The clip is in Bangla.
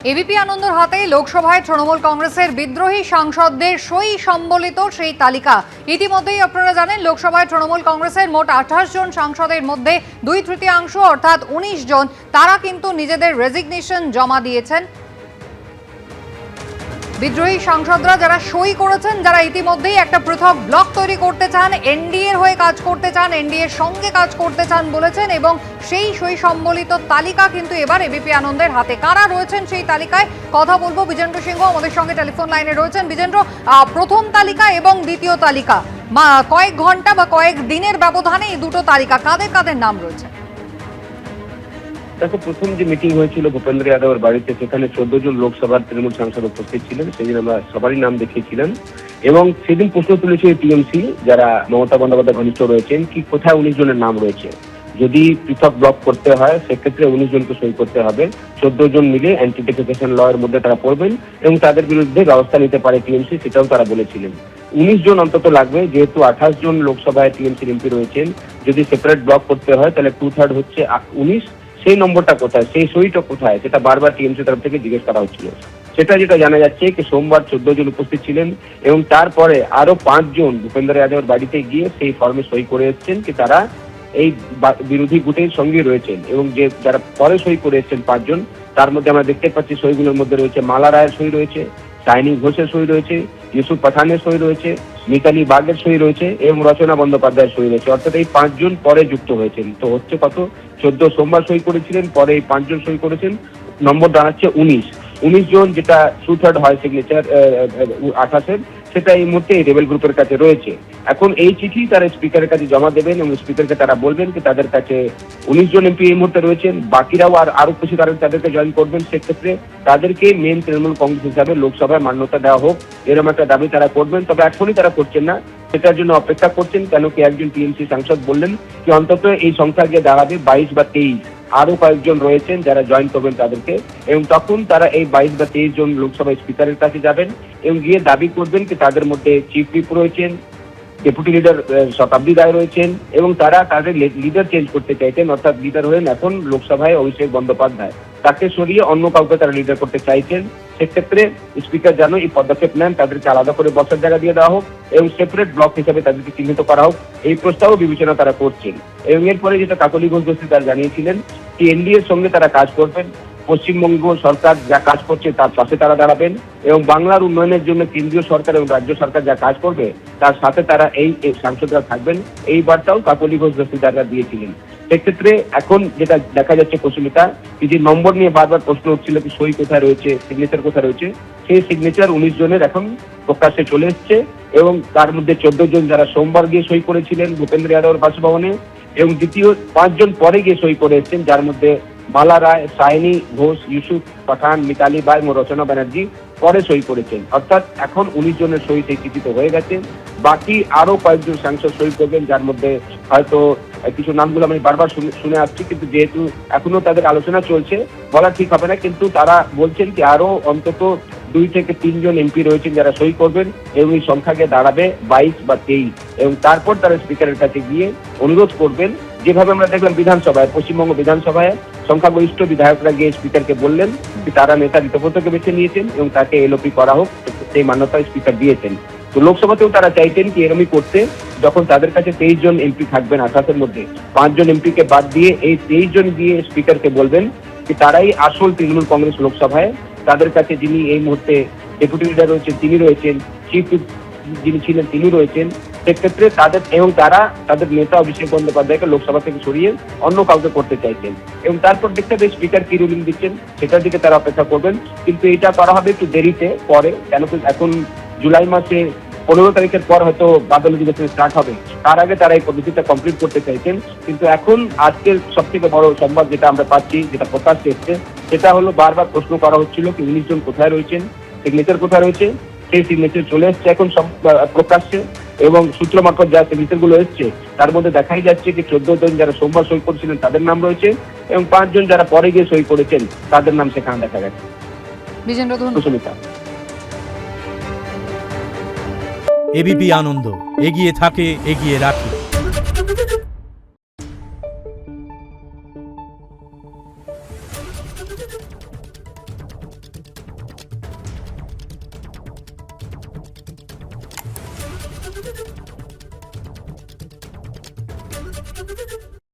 এবিপি আনন্দর হাতে লোকসভায় তৃণমূল কংগ্রেসের বিদ্রোহী সাংসদদের সই সম্বলিত সেই তালিকা। ইতিমধ্যেই আপনারা জানেন, লোকসভায় তৃণমূল কংগ্রেসের মোট 28 জন সাংসদের মধ্যে 2/3 অর্থাৎ 19 জন তারা কিন্তু নিজেদের রেজিগনেশন জমা দিয়েছেন। বিদ্রোহী সাংসদরা যারা সই করেছেন, যারা ইতিমধ্যেই একটা পৃথক ব্লক তৈরি করতে চান, এনডিএর হয়ে কাজ করতে চান, এনডিএর সঙ্গে কাজ করতে চান বলেছেন, এবং সেই সই সম্বলিত তালিকা কিন্তু এবার এবিপি আনন্দের হাতে। কারা রয়েছেন সেই তালিকায় কথা বলবো। বিজেন্দ্র সিংহ আমাদের সঙ্গে টেলিফোন লাইনে রয়েছেন। বিজেন্দ্র, প্রথম তালিকা এবং দ্বিতীয় তালিকা, কয়েক ঘন্টা বা কয়েক দিনের ব্যবধানে এই দুটো তালিকা, কাদের কাদের নাম রয়েছে? দেখো, প্রথম যে মিটিং হয়েছিল ভূপেন্দ্র যাদবের বাড়িতে, সেখানে 14 জন লোকসভার তৃণমূল সাংসদ উপস্থিত ছিলেন। সেদিন আমরা সবারই নাম দেখিয়েছিলাম এবং সেদিন প্রশ্ন তুলেছে টিএমসি, যারা মমতা বন্দ্যোপাধ্যায় ঘনিষ্ঠ রয়েছেন, কি কোথায় 19 জনের নাম রয়েছে। যদি পৃথক ব্লক করতে হয় সেক্ষেত্রে 19 জনকে সই করতে হবে। 14 জন মিলে অ্যান্টি ডিফেকেশন ল এর মধ্যে তারা পড়বেন এবং তাদের বিরুদ্ধে ব্যবস্থা নিতে পারে টিএমসি, সেটাও তারা বলেছিলেন। 19 জন অন্তত লাগবে, যেহেতু 28 জন লোকসভায় টিএমসি এমপি রয়েছেন। যদি সেপারেট ব্লক করতে হয় তাহলে 2/3 হচ্ছে 19। সেই নম্বরটা কোথায়, সেই সইটা কোথায়, সেটা বারবার টিএমসি তরফ থেকে জিজ্ঞেস করা হচ্ছিল। যেটা জানা যাচ্ছে কি সোমবার 14 জন উপস্থিত ছিলেন এবং তারপরে আরো 5 জন ভূপেন্দ্র যাদবের বাড়িতে গিয়ে সেই ফর্মে সই করে এসেছেন কি তারা এই বিরোধী গুটের সঙ্গে রয়েছেন। এবং যে যারা পরে সই করে এসেছেন 5 জন, তার মধ্যে আমরা দেখতে পাচ্ছি সইগুলোর মধ্যে রয়েছে মালা রায়ের সই রয়েছে, সাইনি ঘোষের সই রয়েছে, ইউসুফ পাঠানের সই রয়েছে, মিতালি বাগের সই রয়েছে এবং রচনা বন্দ্যোপাধ্যায়ের সই রয়েছে। অর্থাৎ এই 5 জন পরে যুক্ত হয়েছেন। তো হচ্ছে কত, 14 সোমবার সই করেছিলেন, পরে এই 5 জন সই করেছেন, নম্বর দাঁড়াচ্ছে 19 জন, যেটা 2/3 হয় সিগনেচার 28-এর। সেটা এই মুহূর্তে এই রেবেল গ্রুপের কাছে রয়েছে। এখন এই চিঠি তারা স্পিকারের কাছে জমা দেবেন এবং স্পিকারকে তারা বলবেন কি তাদের কাছে 19 জন এমপি এই মুহূর্তে রয়েছেন, বাকিরাও আরো কিছু তাদেরকে জয়েন করবেন। সেক্ষেত্রে তাদেরকে মেন তৃণমূল কংগ্রেস হিসাবে লোকসভায় মান্যতা দেওয়া হোক, এরকম একটা দাবি তারা করবেন। তবে এখনই তারা করছেন না, সেটার জন্য অপেক্ষা করছেন। কেন কি একজন টিএমসি সাংসদ বললেন কি অন্তত এই সংখ্যা গিয়ে দাঁড়াবে 22 বা 23। আরো কয়েকজন রয়েছেন যারা জয়েন করবেন তাদেরকে, এবং তখন তারা এই 22 বা 23 জন লোকসভা স্পিকারের কাছে যাবেন এবং গিয়ে দাবি করবেন কি তাদের মধ্যে চিফ হুইপ রয়েছেন, ডেপুটি লিডার শতাব্দী রায় রয়েছেন এবং তারা তাদের লিডার চেঞ্জ করতে চাইছেন। অর্থাৎ লিডার হলেন এখন লোকসভায় অভিষেক বন্দ্যোপাধ্যায়, তাকে সরিয়ে অন্য কাউকে তারা লিডার করতে চাইছেন। সেক্ষেত্রে স্পিকার যেন এই পদক্ষেপ নেন, তাদেরকে আলাদা করে বসার জায়গা দিয়ে দেওয়া হোক এবং সেপারেট ব্লক হিসেবে তাদেরকে চিহ্নিত করা হোক, এই প্রস্তাবও বিবেচনা তারা করছেন। এবং এরপরে যেটা কাকলি ঘোষ তারা জানিয়েছিলেন যে এনডিএর সঙ্গে তারা কাজ করবেন, পশ্চিমবঙ্গ সরকার যা কাজ করছে তার পাশে তারা দাঁড়াবেন এবং বাংলার উন্নয়নের জন্য কেন্দ্রীয় সরকার এবং রাজ্য সরকার যা কাজ করবে তার সাথে তারা এই সাংসদরা থাকবেন। এই বার্তাও কাকলি ঘোষ দস্তিদাররা দিয়েছিলেন। সেক্ষেত্রে এখন যেটা দেখা যাচ্ছে কৌশলিতা, যে নম্বর নিয়ে বারবার প্রশ্ন হচ্ছিল কি সই কোথায় রয়েছে, সিগনেচার কোথায় রয়েছে, সেই সিগনেচার 19 জনের এখন প্রকাশ্যে চলে এসছে এবং তার মধ্যে 14 জন যারা সোমবার গিয়ে সই করেছিলেন ভূপেন্দ্র যাদবের বাসভবনে এবং দ্বিতীয় 5 জন পরে গিয়ে সই করে এসছেন, যার মধ্যে মালা রায়, সাইনি ঘোষ, ইউসুফ পাঠান, মিতালি বাগ এবং রচনা ব্যানার্জি পরে সই করেছেন। অর্থাৎ এখন 19 জনের সই সেই চিঠিতে হয়ে গেছে। বাকি আরো কয়েকজন সাংসদ সই করবেন, যার মধ্যে হয়তো কিছু নামগুলো আমি বারবার শুনে আসছি, কিন্তু যেহেতু এখনো তাদের আলোচনা চলছে বলা ঠিক হবে না। কিন্তু তারা বলছেন কি আরো অন্তত 2 থেকে 3 জন এমপি রয়েছেন যারা সই করবেন এবং এই সংখ্যাকে দাঁড়াবে 22 বা 23। এবং তারপর তারা স্পিকারের কাছে গিয়ে অনুরোধ করবেন, যেভাবে আমরা দেখলাম বিধানসভায়, পশ্চিমবঙ্গ বিধানসভায় সংখ্যাগরিষ্ঠ বিধায়করা গিয়ে স্পিকারকে বললেন যে তারা নেতা ঋতব্রতকে বেছে নিয়েছেন এবং তাকে এলওপি করা হোক, সেই মান্যতা স্পিকার দিয়েছেন। তো লোকসভাতেও তারা চাইতেন কি এরকমই করতে, যখন তাদের কাছে 23 জন এমপি থাকবেন, 28-এর মধ্যে 5 জন এমপিকে বাদ দিয়ে এই 23 জন গিয়ে স্পিকারকে বলবেন যে তারাই আসল তৃণমূল কংগ্রেস লোকসভায়। তাদের কাছে যিনি এই মুহূর্তে ডেপুটি লিডার রয়েছেন তিনি রয়েছেন, চিফ হুইপ যিনি ছিলেন তিনি রয়েছেন। সেক্ষেত্রে তাদের এবং তারা তাদের নেতা অভিষেক বন্দ্যোপাধ্যায়কে লোকসভা থেকে সরিয়ে অন্য কাউকে করতে চাইছেন এবং তারপর দেখতে হবে স্পিকার কি রুলিং দিচ্ছেন, সেটার দিকে তারা অপেক্ষা করবেন। কিন্তু এটা করা হবে একটু দেরিতে পরে, কেন কি এখন জুলাই মাসে 15 তারিখের পর হয়তো বাদল অধিবেশন স্টার্ট হবে, তার আগে তারা এই পদ্ধতিটা কমপ্লিট করতে চাইছেন। কিন্তু এখন আজকের সব থেকে বড় সংবাদ যেটা আমরা পাচ্ছি, যেটা প্রকাশ্যে এসছে, সেটা হলো বারবার প্রশ্ন করা হচ্ছিল কি 19 জন কোথায় রয়েছেন, সিগনেচার কোথায় রয়েছে। সেই সিগনেচার চলে এসছে এখন সব প্রকাশ্যে এবং সূত্র মারফত যা সিগনেচার গুলো এসছে তার মধ্যে দেখাই যাচ্ছে কি 14 জন যারা সোমবার সই করেছিলেন তাদের নাম রয়েছে এবং 5 জন যারা পরে গিয়ে সই করেছেন তাদের নাম সেখানে দেখা গেছে। বিজেন্দ্র, সুস্মিতা। এবিপি আনন্দ, এগিয়ে থাকে, এগিয়ে রাখে।